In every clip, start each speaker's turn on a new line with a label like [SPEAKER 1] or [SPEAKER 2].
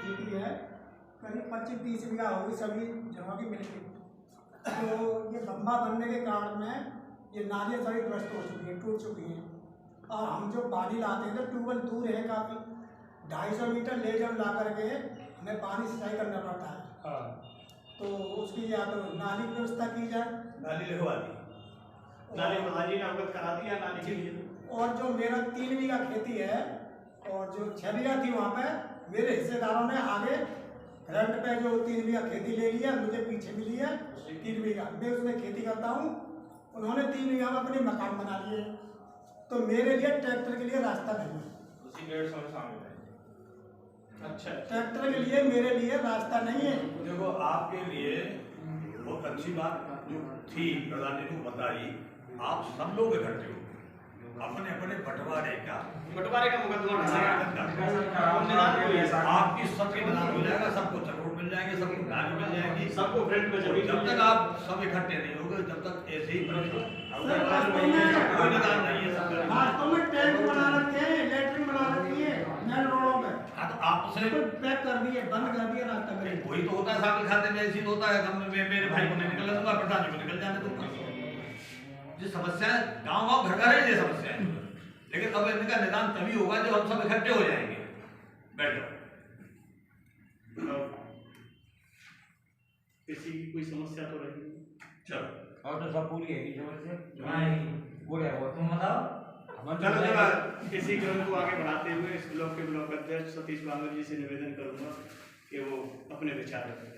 [SPEAKER 1] खेती है, करीब 25-30 बीघा होगी सभी जगहों की मिलकर। तो ये बम्बा बनने के कारण में ये नालियाँ सभी ध्वस्त हो चुकी हैं, टूट चुकी हैं। और हम जो पानी लाते हैं तो ट्यूबवेल दूर है काफ़ी, 250 मीटर ले जाओ ला करके हमें पानी सिंचाई करना पड़ता है।
[SPEAKER 2] हाँ।
[SPEAKER 1] तो उसकी या तो नाली की व्यवस्था की जाए,
[SPEAKER 2] नाली लगवा दी, नाली प्रधान जी ने अवगत करा दिया नाली के लिए।
[SPEAKER 1] और जो मेरा 3 बीघा खेती है और जो 6 बीघा थी वहाँ पे मेरे हिस्सेदारों ने आगे फ्रंट पे जो 3 बीघा खेती ले लिया, मुझे पीछे मिली है 3 बीघा, मैं उसमें खेती करता हूँ। उन्होंने 3 बीघा में अपने मकान बना लिए, तो मेरे लिए ट्रैक्टर के लिए रास्ता नहीं है।
[SPEAKER 2] उसी 150 शामिल है। अच्छा,
[SPEAKER 1] ट्रैक्टर के लिए मेरे लिए रास्ता नहीं है।
[SPEAKER 3] देखो आपके लिए बहुत अच्छी बात जो थी प्रधान जी को बताई, आप सब लोग इकट्ठे हो अपने अपने बंटवारे का
[SPEAKER 2] मुकदमा
[SPEAKER 3] आपकी सबके निदान हो जाएगा, सबको चकोट मिल जाएंगे, सबको गाली मिल जाएगी,
[SPEAKER 2] सबको फ्रंट में
[SPEAKER 3] जब तक आप सब इकट्ठे नहीं होंगे तब तक ऐसे ही कोई निदान नहीं है। सब
[SPEAKER 1] वास्तव में टैंक बना रखे हैं, लेटरिन बना रखी है मेन रोडों में,
[SPEAKER 3] तो आपसे
[SPEAKER 1] पैक कर दिए, बंद कर दिए रास्ता करें।
[SPEAKER 3] वही तो होता है, शामिल खाते में ऐसी होता है। मेरे भाई को नहीं निकलने दूंगा, प्रधान जी को निकल जाने दूंगा। जो समस्या गाँव गाँव घर घर है ये समस्या है, लेकिन अब इनका निदान तभी होगा जब हम सब इकट्ठे हो जाएंगे। बैठो,
[SPEAKER 2] किसी की कोई समस्या तो रही
[SPEAKER 3] चलो
[SPEAKER 4] और तो सब पूरी है समस्या नहीं बोले वो तुम बताओ।
[SPEAKER 2] चलो इसी क्रम को आगे बढ़ाते हुए इस ब्लॉक के ब्लॉक अध्यक्ष सतीश बांगल जी से निवेदन करूंगा कि वो अपने विचार रखें।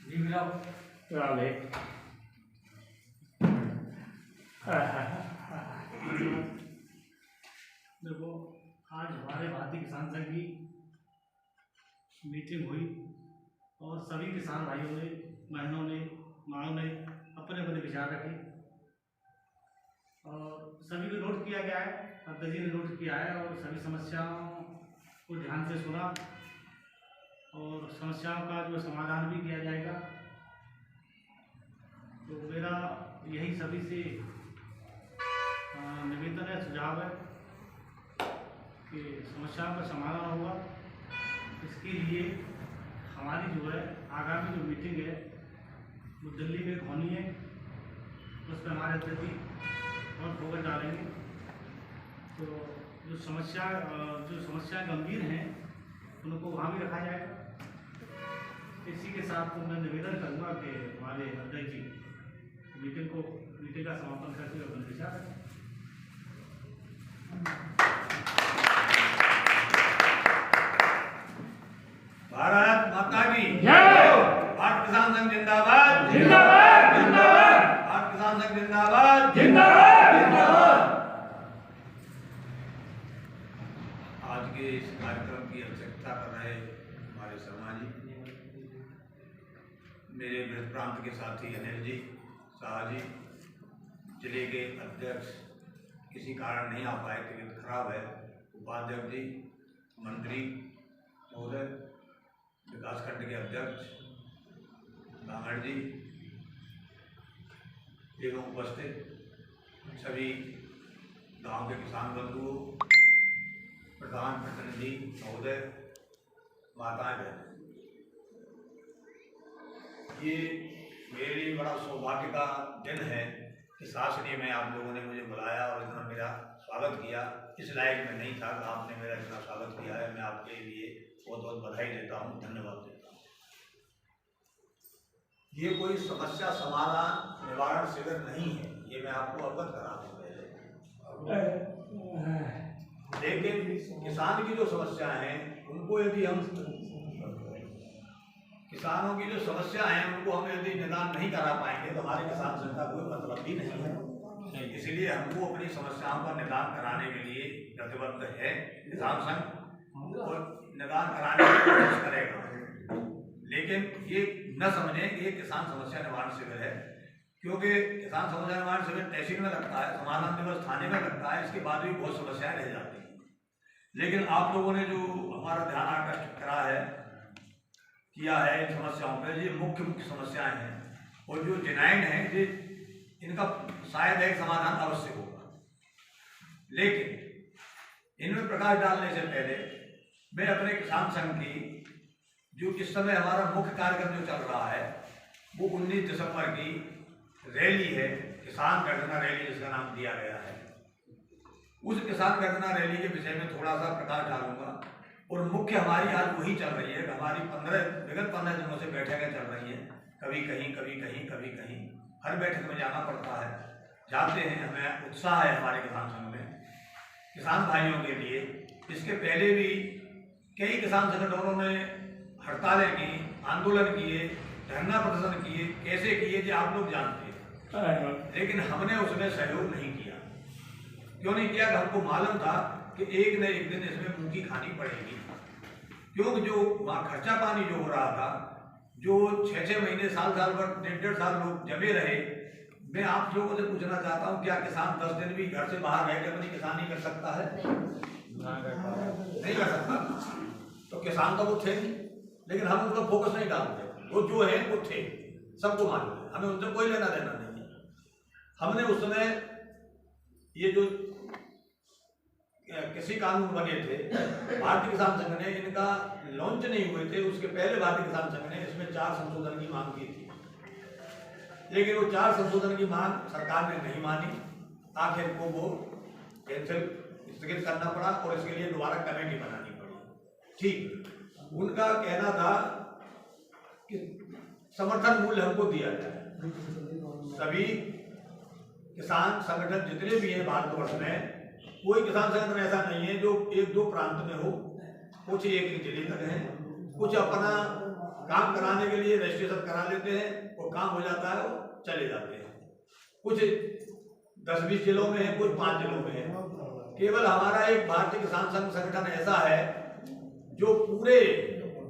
[SPEAKER 4] जी मिलाओ
[SPEAKER 5] देखो आज हमारे भारतीय किसान संघ की मीटिंग हुई और सभी किसान भाइयों ने, बहनों ने, माओं ने अपने अपने विचार रखे और सभी को नोट किया गया है, अध्यक्ष जी ने नोट किया है और सभी समस्याओं को ध्यान से सुना और समस्याओं का जो समाधान भी किया जाएगा। तो मेरा यही सभी से निवेदन है, सुझाव है कि समस्याओं का समाधान होगा। इसके लिए हमारी जो है आगामी जो मीटिंग है वो दिल्ली में होनी है, उस पर हमारे अध्यक्ष जी और फोकस डालेंगे। तो जो समस्याएं गंभीर हैं उनको वहाँ भी रखा जाएगा। इसी के साथ मैं निवेदन करूँगा कि हमारे अध्यक्ष जी मीटिंग का समापन करके अपने विचार रखें।
[SPEAKER 3] भारत माता की जय। भारत किसान संघ जिंदाबाद
[SPEAKER 4] जिंदाबाद जिंदाबाद।
[SPEAKER 3] भारत किसान संघ जिंदाबाद
[SPEAKER 4] जिंदाबाद जिंदाबाद।
[SPEAKER 3] आज के इस कार्यक्रम की अध्यक्षता कर रहे हमारे शर्मा जी, मेरे गृह प्रांत के साथी अनिल जी, शाह जी, जिले के अध्यक्ष किसी कारण नहीं आ पाए, तबीयत खराब है, उपाध्यक्ष जी, मंत्री महोदय, विकास खंड के अध्यक्ष बांगड़ जी एवं उपस्थित सभी गांव के किसान बंधुओं, प्रधान प्रतिनिधि महोदय, माताएं बहनें, ये मेरे लिए बड़ा सौभाग्य का दिन है कि शासनीय में आप लोगों ने मुझे बुलाया और इतना मेरा स्वागत किया। इस लायक में नहीं था कि आपने मेरा इतना स्वागत किया है। मैं आपके लिए बहुत बहुत बधाई देता हूँ, धन्यवाद देता हूँ। ये कोई समस्या समाधान निवारण शिविर नहीं है, ये मैं आपको अवगत करा दूँ पहले। लेकिन किसान की जो समस्याएं हैं उनको यदि हम किसानों की जो समस्या है उनको हम यदि निदान नहीं करा पाएंगे तो हमारे किसान संघ का कोई मतलब भी नहीं है। इसलिए हमको अपनी समस्याओं का निदान कराने के लिए प्रतिबद्ध है किसान संघ, और निदान कराने की कोशिश करेगा। लेकिन ये न समझें कि ये किसान समस्या निवारण शिविर है, क्योंकि किसान समस्या निवारण शिविर तहसील में लगता है, समाधान दिवस थाने में लगता है, इसके बाद भी बहुत समस्याएं रह जाती हैं। लेकिन आप लोगों ने जो हमारा ध्यान आकर्षित करा है, किया है इन समस्याओं पर, ये मुख्य समस्याएं हैं और जो जेन्युइन है ये इनका शायद एक समाधान अवश्य होगा। लेकिन इनमें प्रकाश डालने से पहले मैं अपने किसान संघ की जो इस समय हमारा मुख्य कार्यक्रम जो चल रहा है वो 19 दिसंबर की रैली है, किसान गर्जना रैली जिसका नाम दिया गया है। उस किसान गर्जना रैली के विषय में थोड़ा सा प्रकाश डालूंगा। और मुख्य हमारी आज वही चल रही है कि हमारी विगत 15 दिनों से बैठकें चल रही हैं, कभी कहीं कभी कहीं कभी कहीं, हर बैठक में जाना पड़ता है, जाते हैं। हमें उत्साह है हमारे किसान संघ में किसान भाइयों के लिए। इसके पहले भी कई किसान संगठनों ने हड़तालें की, आंदोलन किए, धरना प्रदर्शन किए, कैसे किए जो आप लोग जानते हैं, लेकिन हमने उसमें सहयोग नहीं किया। क्यों नहीं किया? हमको मालूम था कि एक न एक दिन इसमें मुंह की खानी पड़ेगी, क्योंकि जो वहाँ खर्चा पानी जो हो रहा था, जो 6-6 महीने साल भर 1.5 साल लोग जमे रहे। मैं आप लोगों से पूछना चाहता हूँ, क्या किसान 10 दिन भी घर से बाहर रह के अपनी किसानी कर सकता है? नहीं कर सकता। तो किसान तो वो थे नहीं, लेकिन हम उनका फोकस नहीं डालते। वो जो है वो थे, सबको मालूम है, हमें उनसे कोई लेना देना नहीं है। हमने उस समय ये जो कृषि कानून बने थे, भारतीय किसान संघ ने इनका लॉन्च नहीं हुए थे, उसके पहले भारतीय किसान संघ ने इसमें 4 संशोधन की मांग की थी, लेकिन वो 4 संशोधन की मांग सरकार ने नहीं मानी। आखिर को वो कैंसिल स्थगित करना पड़ा और इसके लिए दोबारा कमेटी बनानी पड़ी। ठीक, उनका कहना था कि समर्थन मूल्य हमको दिया जाए। सभी किसान संगठन जितने भी हैं भारतवर्ष में, कोई किसान संगठन ऐसा नहीं है जो 1-2 प्रांत में हो। कुछ एक जिले तक हैं, कुछ अपना काम कराने के लिए रजिस्ट्रेशन करा लेते हैं और काम हो जाता है, वो चले जाते हैं। कुछ 10-20 जिलों में है, कुछ 5 जिलों में है। केवल हमारा एक भारतीय किसान संघ संगठन ऐसा है जो पूरे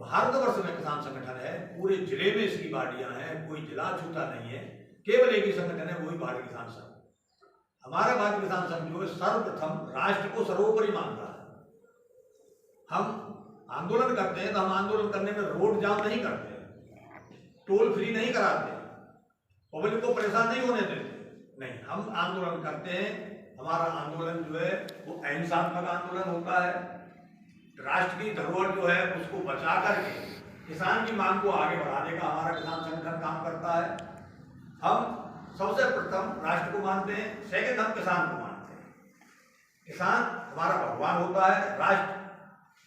[SPEAKER 3] भारतवर्ष में किसान संगठन है, पूरे जिले में इसकी बाडियां हैं, कोई जिला छूटा नहीं है। केवल एक ही संगठन है, वही भारतीय किसान संघ। हमारा भारतीय किसान संघ जो है सर्वप्रथम राष्ट्र को सर्वोपरि मानता है। हम आंदोलन करते हैं तो हम आंदोलन करने में रोड जाम नहीं करते, टोल फ्री नहीं कराते, पब्लिक को परेशान नहीं होने देते, नहीं। हम आंदोलन करते हैं, हमारा आंदोलन जो है वो अहिंसात्मक आंदोलन होता है। राष्ट्र की धरोहर जो है उसको बचा करके किसान की मांग को आगे बढ़ाने का हमारा किसान संगठन काम करता है। हम सबसे प्रथम राष्ट्र को मानते हैं, सेकंड हम किसान को मानते हैं। किसान हमारा भगवान होता है, राष्ट्र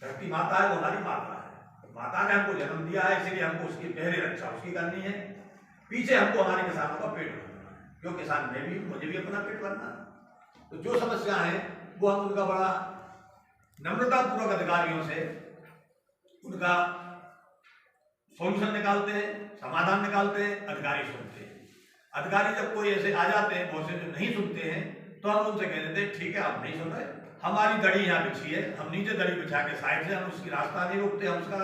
[SPEAKER 3] धरती माता है, वो हमारी माता है। माता ने हमको जन्म दिया है, इसलिए हमको उसकी पहले रक्षा उसकी करनी है, पीछे हमको हमारे किसानों का पेट भरना है। क्यों? किसान में भी, मुझे भी अपना पेट भरना है। तो जो समस्या है वो हम उनका बड़ा नम्रतापूर्वक अधिकारियों से उनका सॉल्यूशन निकालते हैं, समाधान निकालते हैं, अधिकारी सुनते हैं। अधिकारी जब कोई ऐसे आ जाते हैं, बहुत से जो नहीं सुनते हैं, तो हम उनसे कह देते हैं ठीक है आप नहीं सुन रहे, हमारी दड़ी यहाँ बिछी है, हम नीचे दड़ी बिछा के साइड से हम उसकी रास्ता नहीं रोकते, हम उसका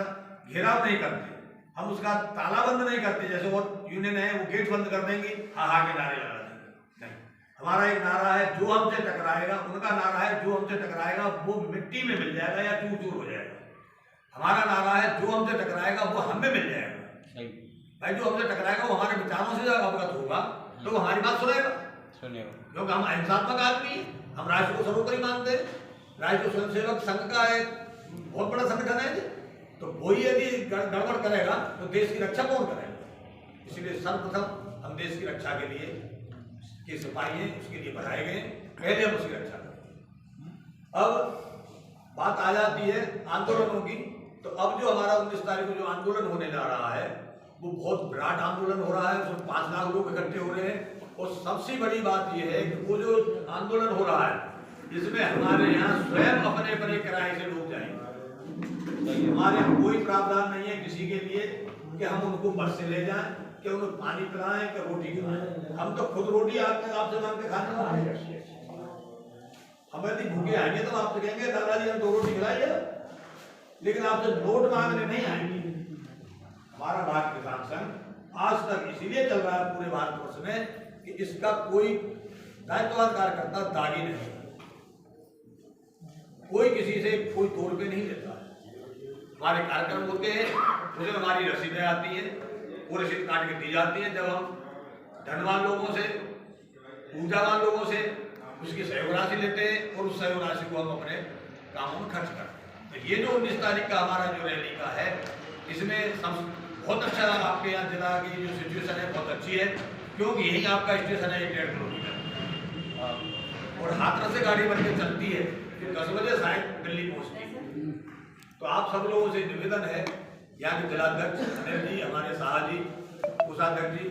[SPEAKER 3] घेराव नहीं करते, हम उसका ताला बंद नहीं करते। जैसे और यूनियन है वो गेट बंद कर देंगे, हा के नारे लगा देंगे, नहीं। हमारा एक नारा है, जो हमसे टकराएगा, उनका नारा है जो हमसे टकराएगा वो मिट्टी में मिल जाएगा या चूर चूर हो जाएगा। हमारा नारा है जो हमसे टकराएगा वो हमें मिल जाएगा। भाई जो हमसे टकराएगा वो हमारे विचारों से अवगत होगा तो वो हमारी बात सुनेगा, क्योंकि हम अहिंसात्मक आदमी, हम राष्ट्र को सर्वोपरि मानते हैं। राष्ट्र स्वयंसेवक संघ का एक बहुत बड़ा संगठन है, तो वही यदि गड़बड़ करेगा तो देश की रक्षा कौन करेगा? इसलिए सर्वप्रथम हम देश की रक्षा के लिए के सिपाही हैं, उसके लिए बनाए गए, पहले हम उसकी रक्षा करें। अब बात आ जाती है आंदोलनों की। तो अब जो हमारा 19 तारीख को जो आंदोलन होने जा रहा है वो बहुत विराट आंदोलन हो रहा है, उसमें 5 लाख लोग इकट्ठे हो रहे हैं। और सबसे बड़ी बात यह है कि वो जो आंदोलन हो रहा है इसमें हमारे यहाँ स्वयं अपने अपने किराए से लोग जाएंगे। हमारे यहाँ कोई प्रावधान नहीं है किसी के लिए कि हम उनको बस से ले जाएं, कि उनको पानी पिलाएं, कि रोटी खिलाएं। हम तो खुद रोटी आपसे मांग के खाने वाले। हम यदि भूखे आएंगे तो आपसे कहेंगे दादाजी हम 2 रोटी खिलाइए, लेकिन आपसे नोट मांगने नहीं आएंगे। हमारा भारतीय किसान संघ आज तक इसीलिए चल रहा है पूरे भारतवर्ष में कि इसका कोई दायित्ववान कार्यकर्ता दागी नहीं, कोई किसी से कोई तोड़ पे नहीं लेता है। हमारे कार्यक्रम होते हैं, उसमें हमारी रसीदें आती हैं, वो रसीद काट के दी जाती है। जब हम धनवान लोगों से, ऊर्जावान लोगों से उसकी सहयोग राशि लेते हैं और उस सहयोग राशि को हम अपने कामों में खर्च करते हैं। तो ये जो 19 तारीख का हमारा जो रैली का है, इसमें बहुत अच्छा आपके यहाँ जिला की जो सिचुएशन है बहुत अच्छी है, क्योंकि यही आपका स्टेशन है 1.5 किलोमीटर और हाथरस से गाड़ी बन के चलती है, फिर 10 बजे शायद दिल्ली पहुँचती है। तो आप सब लोगों से निवेदन है, यहाँ के जिलाध्यक्ष अनिल जी, हमारे शाह जी, कोषाध्यक्ष जी,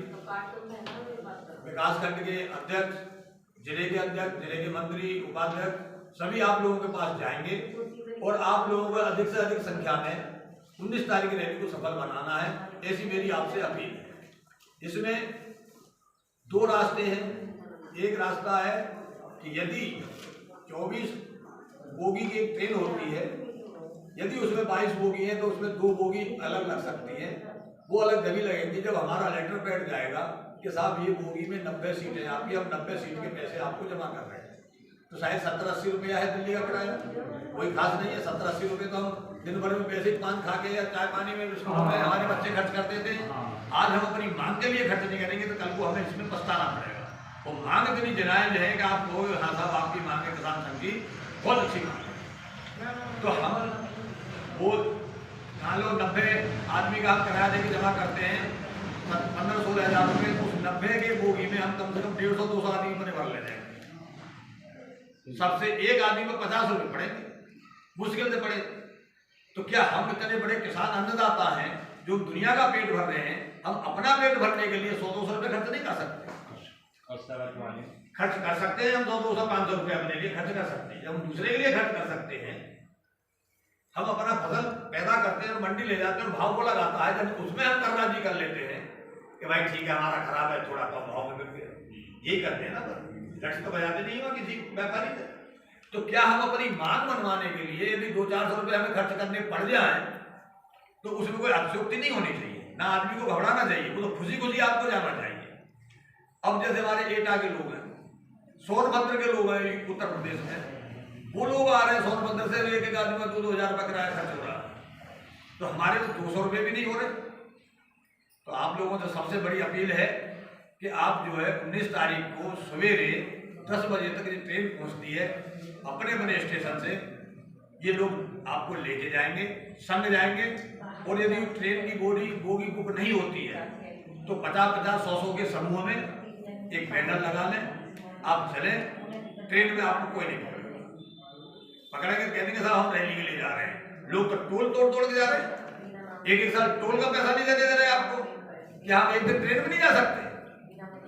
[SPEAKER 3] विकास खंड के अध्यक्ष, जिले के अध्यक्ष, जिले के मंत्री, उपाध्यक्ष, सभी आप लोगों के पास जाएंगे और आप लोगों को अधिक से अधिक संख्या में 19 तारीख की रैली को सफल बनाना है, ऐसी मेरी आपसे अपील है। इसमें 2 रास्ते हैं। एक रास्ता है कि यदि 24 बोगी की एक ट्रेन होती है, यदि उसमें 22 बोगी है तो उसमें 2 बोगी अलग लग सकती है, वो अलग जब लगेंगी जब हमारा लेटर पैड जाएगा कि साहब ये बोगी में 90 सीटें आपकी, हम 90 सीट के पैसे आपको जमा कर रहे हैं। तो शायद 70-80 रुपया है दिल्ली का किराया, कोई खास नहीं है। 70-80 रुपये तो हम दिन भर में बेसिक पान खा के या चाय पानी में बिस्कुटों में हमारे बच्चे खर्च करते थे। आज हम अपनी मांग के लिए खर्च नहीं करेंगे तो कल को हमें इसमें पछताना पड़ेगा। वो मांग इतनी जनायल है कि आप लोग, हाँ साहब आपकी मांग है किसान संघ की बहुत अच्छी मांग है, तो हम वो मान लो 90 आदमी का हम किराया देकर जमा करते हैं 15-16 हज़ार रुपये, तो उस 90 के बोगी में हम कम से कम 150-200 आदमी अपने भर ले जाएंगे। सबसे एक आदमी में 50 रुपये पड़ेंगे, मुश्किल से पड़े। तो क्या हम इतने बड़े किसान अन्नदाता हैं जो दुनिया का पेट भर रहे हैं, हम अपना पेट भरने के लिए 100-200 रुपये खर्च नहीं कर सकते? खर्च कर सकते हैं हम 200-500 रुपये अपने लिए खर्च कर सकते हैं। जब हम दूसरे के लिए खर्च कर सकते हैं, हम अपना फसल पैदा करते हैं और मंडी ले जाते हैं और भाव को लगाता है, जब उसमें हम कर्राजी कर लेते हैं कि भाई ठीक है हमारा खराब है, थोड़ा कम भाव में बिक गया, यही करते हैं ना, लक्ष्य तो बजाते नहीं हुआ किसी व्यापारी से। तो क्या हम अपनी मांग मनवाने के लिए यदि 200-400 रुपये हमें खर्च करने पड़ जाए तो उसमें कोई अतिशयोक्ति नहीं होनी चाहिए, ना आदमी को घबराना चाहिए, वो तो खुशी खुशी आपको जाना चाहिए। अब जैसे हमारे एटा के लोग हैं, सोनभद्र के लोग हैं उत्तर प्रदेश में, वो लोग आ रहे हैं सोनभद्र से, एक आदमी का 2-2 हज़ार रुपये किराया खर्च हो रहा है, तो हमारे तो 200 रुपये भी नहीं हो रहे। तो आप लोगों से सबसे बड़ी अपील है कि आप जो है 19 तारीख को सवेरे 10 बजे तक ये ट्रेन पहुंचती है, अपने अपने स्टेशन से ये लोग आपको लेके जाएंगे, संग जाएंगे। और यदि ट्रेन की बोगी बुक नहीं होती है तो 50-50, 100-100 के समूह में एक बैनर लगा लें, आप चलें, ट्रेन में आपको कोई नहीं पकड़ेगा। पकड़ेंगे कहने के साथ हम रैली के लिए जा रहे हैं, लोग तो टोल तोड़ के जा रहे हैं, एक साल टोल का पैसा नहीं दे रहे आपको, क्या हम एक दिन ट्रेन में नहीं जा सकते?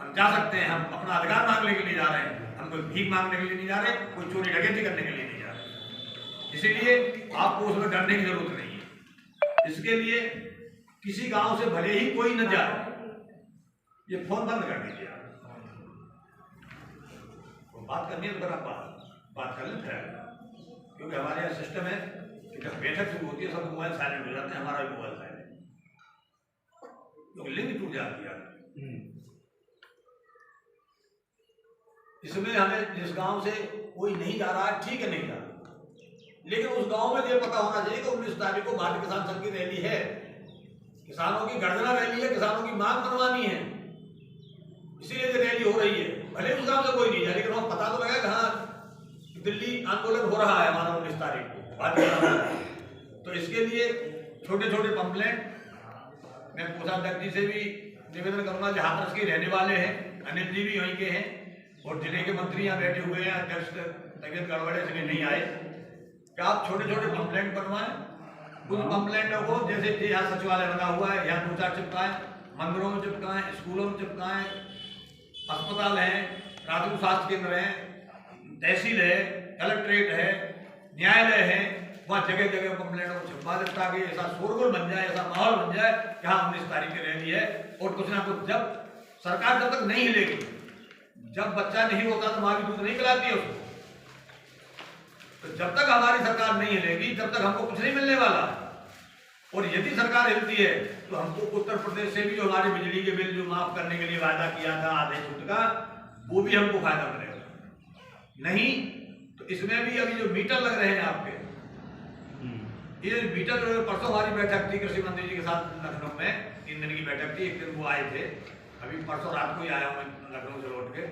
[SPEAKER 3] हम जा सकते हैं, हम अपना अधिकार मांगने के लिए जा रहे हैं, हम कोई भीख मांगने के लिए नहीं जा रहे, कोई चोरी डकैती करने के लिए नहीं जा रहे। इसीलिए आपको उसमें डरने की जरूरत नहीं है। इसके लिए किसी गांव से भले ही कोई न जाए, ये फोन बंद कर दीजिए। आप बात करनी है तो बात कर लेते हैं, क्योंकि हमारे यहाँ सिस्टम है कि जब बैठक शुरू होती है सब मोबाइल साइलेंट हो जाते हैं, हमारा भी मोबाइल साइलेंट, तो लिंक टूट जाती है। इसमें हमें जिस गांव से कोई नहीं जा रहा है, ठीक है नहीं जा रहा, लेकिन उस गांव में ये पता होना चाहिए कि 19 तारीख को भारतीय किसान संघ की रैली है, किसानों की गर्जना रैली है, किसानों की मांग मनवानी है, इसीलिए ये रैली हो रही है। भले उस गांव से कोई नहीं जाए, लेकिन वहां पता तो लगा कि हाँ दिल्ली आंदोलन हो रहा है हमारा 19 तारीख को भारतीय। तो इसके लिए छोटे छोटे पंपलेट मैं कोषाध्यक्ष जी से भी निवेदन करूंगा, जो हाथरस के रहने वाले हैं, अनिल जी भी वहीं के हैं और जिले के मंत्री यहाँ बैठे हुए हैं, अध्यक्ष तबियत गड़बड़ है इसलिए नहीं आए, कि आप छोटे छोटे पंपलेट बनवाएं। उन पंपलेटों को जैसे यहाँ सचिवालय बना हुआ है, यहाँ 2-4 चिपकाएं, मंदिरों में चिपकाएं, स्कूलों में चिपकाएं, अस्पताल हैं, प्राथमिक स्वास्थ्य केंद्र हैं, तहसील है, कलेक्ट्रेट है, न्यायालय है, वहाँ जगह जगह पंपलेटों को छिपा दे, ताकि ऐसा शोरगुल बन जाए, ऐसा माहौल बन जाए कि हाँ 19 तारीख की रैली है। और कुछ ना कुछ जब सरकार जब तक नहीं हिलेगी, जब बच्चा नहीं होता तो माँ भी दूध नहीं पिलाती है उसको, तो जब तक हमारी सरकार नहीं हिलेगी तब तक हमको कुछ नहीं मिलने वाला। और यदि सरकार हिलती है तो हमको उत्तर प्रदेश से भी जो हमारे बिजली के बिल जो माफ करने के लिए वादा किया था आधे छूट का, वो भी हमको फायदा मिलेगा। नहीं तो इसमें भी अभी जो मीटर लग रहे हैं आपके, ये मीटर परसों हमारी बैठक थी कृषि मंत्री जी के साथ लखनऊ में, 3 दिन की बैठक थी, एक दिन वो आए थे, अभी परसों रात को ही आया हूँ लखनऊ से लौट के।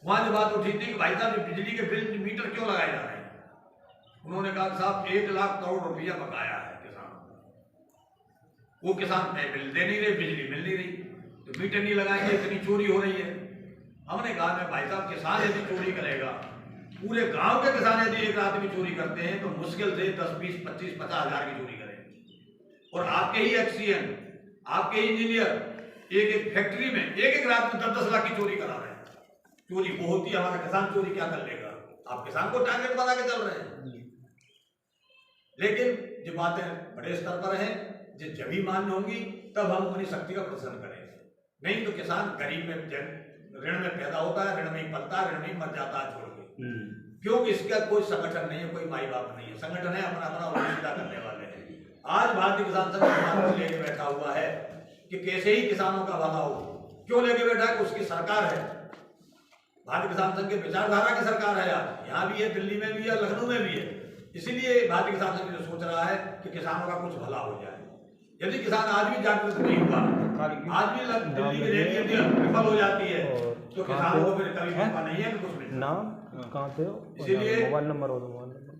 [SPEAKER 3] वहां जो बात उठी थी कि भाई साहब बिजली के बिल मीटर क्यों लगाए जा रहे हैं, उन्होंने कहा साहब 1 लाख करोड़ रुपया बकाया है किसानों को, वो किसान दे नहीं रहे, बिजली मिल नहीं रही, तो मीटर नहीं लगाएंगे, इतनी चोरी हो रही है। हमने कहा मैं भाई साहब किसान यदि चोरी करेगा, पूरे गांव के किसान यदि एक रात में चोरी करते हैं तो मुश्किल से 10, 20, 25, 50 हजार की चोरी करेंगे। और आपके ही एक्सीएन, आपके इंजीनियर एक फैक्ट्री में एक रात में 10-10 लाख की चोरी करा रहे हैं। चोरी वो होती है, हमारा किसान चोरी क्या कर लेगा? आप किसान को टारगेट बना के चल रहे हैं। लेकिन जो बातें बड़े स्तर पर है, जब भी मान्य होंगी तब हम अपनी शक्ति का प्रदर्शन करेंगे। नहीं तो किसान गरीब में ऋण में पैदा होता है, ऋण में ही पलता है, ऋण में ही मर जाता है छोड़ के। क्योंकि इसका कोई संगठन नहीं है, कोई माई बाप नहीं है, संगठन है अपना अपना उल्टा करने वाले हैं। आज भारतीय किसान संघ लेके बैठा हुआ है कि कैसे ही किसानों का भला हो। क्यों लेके बैठा है? उसकी सरकार है, भारतीय किसान संघ के विचारधारा की सरकार है। आज यहाँ भी है, दिल्ली में भी है, लखनऊ में भी है। इसीलिए भारतीय किसान संघ जो सोच रहा है कि किसानों का कुछ भला हो जाए। यदि किसान आज भी जागृत नहीं हुआ, आज भी दिल्ली की रैली विफल हो जाती है, तो किसानों को फिर कभी मौका नहीं है कि कुछ मिले।
[SPEAKER 6] नाम कहाँ पे हो?
[SPEAKER 3] इसीलिए
[SPEAKER 6] मोबाइल नंबर हो तो मोबाइल नंबर।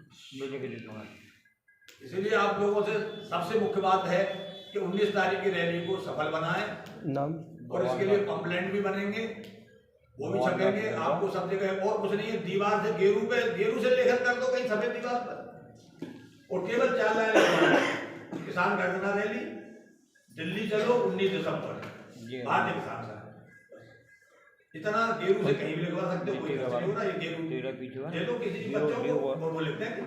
[SPEAKER 3] इसीलिए आप लोगों से सबसे मुख्य बात है कि 19 तारीख की रैली को सफल बनाएं।
[SPEAKER 6] नाम
[SPEAKER 3] और इसके लिए कंप्लेंट भी बनेंगे, वो भी छपेंगे। आपको सब जगह और कुछ नहीं है, दीवार से गेरू से लेखन कर दो कहीं सफेद दीवार पर, और केवल 4 लाइन किसान गर्जना रैली दिल्ली चलो 19 दिसंबर भारतीय किसान संघ। इतना गेरू से कहीं भी लिखवा सकते हो, कोई नहीं होगा। ये गेरू दे दो किसी बच्चों को, वो लिखते हैं।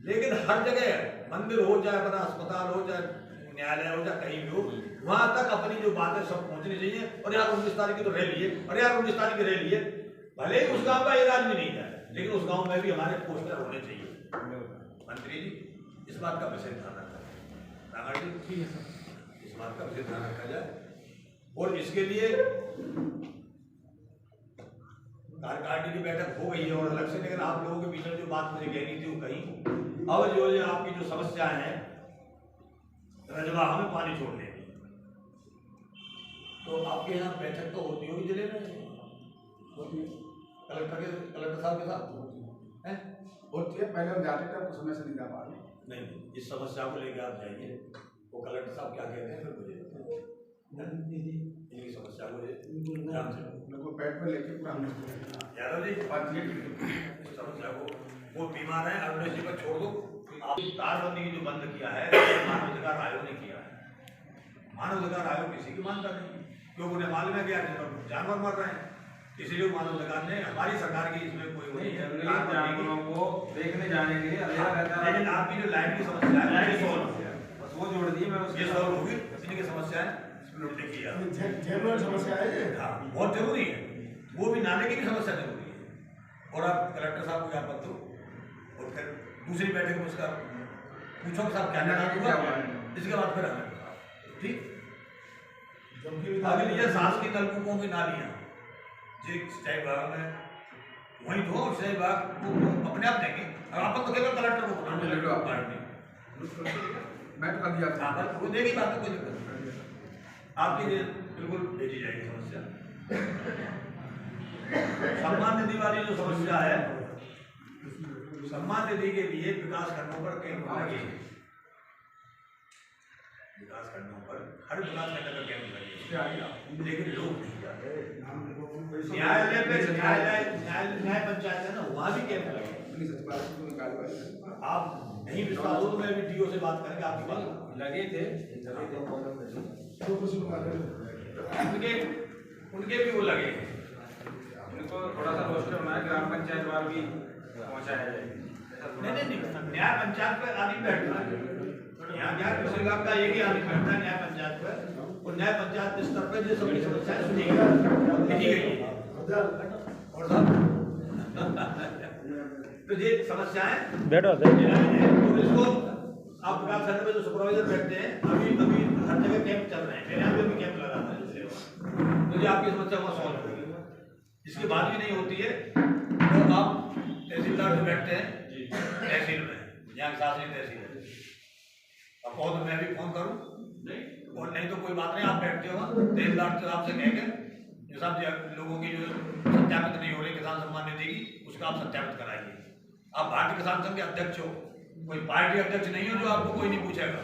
[SPEAKER 3] लेकिन हर जगह मंदिर हो चाहे अपना अस्पताल हो चाहे न्यायालय हो चाहे कहीं भी हो, वहां तक अपनी जो बातें सब पहुंचनी चाहिए। और यार 19 तारीख की तो रैली है, और यार 19 तारीख की रैली है, भले ही उस गांव का एक आदमी नहीं जाए, लेकिन उस गांव में भी हमारे पोस्टर होने चाहिए। मंत्री जी इस बात का विशेष ध्यान रखा जाए, इस बात का विशेष ध्यान रखा जाए। और इसके लिए कार्यकारिणी की बैठक हो गई है और अलग से, लेकिन आप लोगों के बीच में जो बात मुझे कहनी थी वो कहीं। अब जो आपकी जो समस्याएं हैं रजवा हमें पानी छोड़ने की, तो आपके यहाँ बैठक तो होती होगी जिले में, कलेक्टर साहब के साथ
[SPEAKER 7] होती है। पहले हम जाते थे, कुछ समय से नहीं जा पा रहे।
[SPEAKER 3] नहीं, इस समस्या को लेकर आप जाइए, वो कलेक्टर साहब क्या कहते हैं फिर मुझे इनकी समस्या को ध्यान से
[SPEAKER 7] लोगों पेट में लेके पूरा
[SPEAKER 3] यादव जी इस समस्या को, वो बीमार है, अरुण जी पर छोड़ दो। आप तारबंदी की जो बंद किया है मानव अधिकार आयोग ने किया है। मानव अधिकार आयोग किसी की मानता नहीं, क्योंकि उन्हें मालूम है कि जानवर मर रहे हैं, इसीलिए मानव अधिकार ने, हमारी सरकार की इसमें कोई नहीं है
[SPEAKER 4] जानवरों को देखने जाने के लिए।
[SPEAKER 3] लेकिन आपकी जो लाइट की समस्या है
[SPEAKER 4] बस वो जोड़ दी, मैं
[SPEAKER 3] उसके सॉल्व होगी। इनकी समस्या है
[SPEAKER 7] जनरल समस्या है।
[SPEAKER 3] हाँ, बहुत जरूरी है, वो भी नाले की भी समस्या जरूरी है। और आप कलेक्टर साहब को ज्ञापन दो और फिर दूसरी बैठक में उसका पूछो कि साहब क्या निर्णय हुआ, इसके बाद फिर हमें ठीक। अभी ये शासकीय नलकूपों की नालियाँ जी सिंचाई विभाग में वहीं दो, और सिंचाई विभाग को अपने आप देंगे। आप तो केवल कलेक्टर को
[SPEAKER 7] मैं तो कर दिया था,
[SPEAKER 3] वो देगी बात, कोई दिक्कत नहीं, आपके लिए बिल्कुल भेजी जाएगी समस्या। सम्मान निधि वाली जो समस्या है, सम्मान निधि के लिए विकास खंडों पर कैंप लगे, विकास खंडों पर हर विकास खंड का कैंप लगे, लेकिन लोग नहीं जाते। न्यायालय पे न्याय पंचायत है ना, वहाँ भी कैंप लगे। आप नहीं विश्वास हो तो मैं भी डीओ से बात करके आपकी बात
[SPEAKER 4] लगे थे
[SPEAKER 3] उनके भी वो लगे,
[SPEAKER 4] उनको थोड़ा सा रोस्टर बनाया, ग्राम पंचायत वाल भी पहुंचाया जाए।
[SPEAKER 3] नहीं, न्याय पंचायत पर आदमी बैठता है, यहाँ न्याय विभाग का एक ही आदमी बैठता है न्याय पंचायत पर, और न्याय पंचायत के स्तर पर जो सभी समस्याएं सुनी गई है। और साहब तो ये समस्याएं
[SPEAKER 6] बैठो
[SPEAKER 3] तो इसको आप विकास खंड में जो सुपरवाइजर बैठते हैं, अभी हर जगह कैंप चल रहे हैं, मेरे यहाँ भी कैंप लगा रहा है, तो ये आपकी समस्या को सॉल्व होगी। इसके बाद भी नहीं होती है तो आप तहसीलदार से बैठते हैं तहसील में, यहाँ शासकीय तहसील है, अब कहो तो मैं भी फोन करूँ और नहीं तो कोई बात नहीं, आप बैठते हो तहसीलदार से आपसे कहेंगे जो सब लोगों की जो सत्यापित नहीं हो रही किसान सम्मान निधि की, उसका आप सत्यापित कराइए। आप भारतीय किसान संघ के अध्यक्ष हो, कोई पार्टी अध्यक्ष नहीं हो जो आपको कोई नहीं पूछेगा।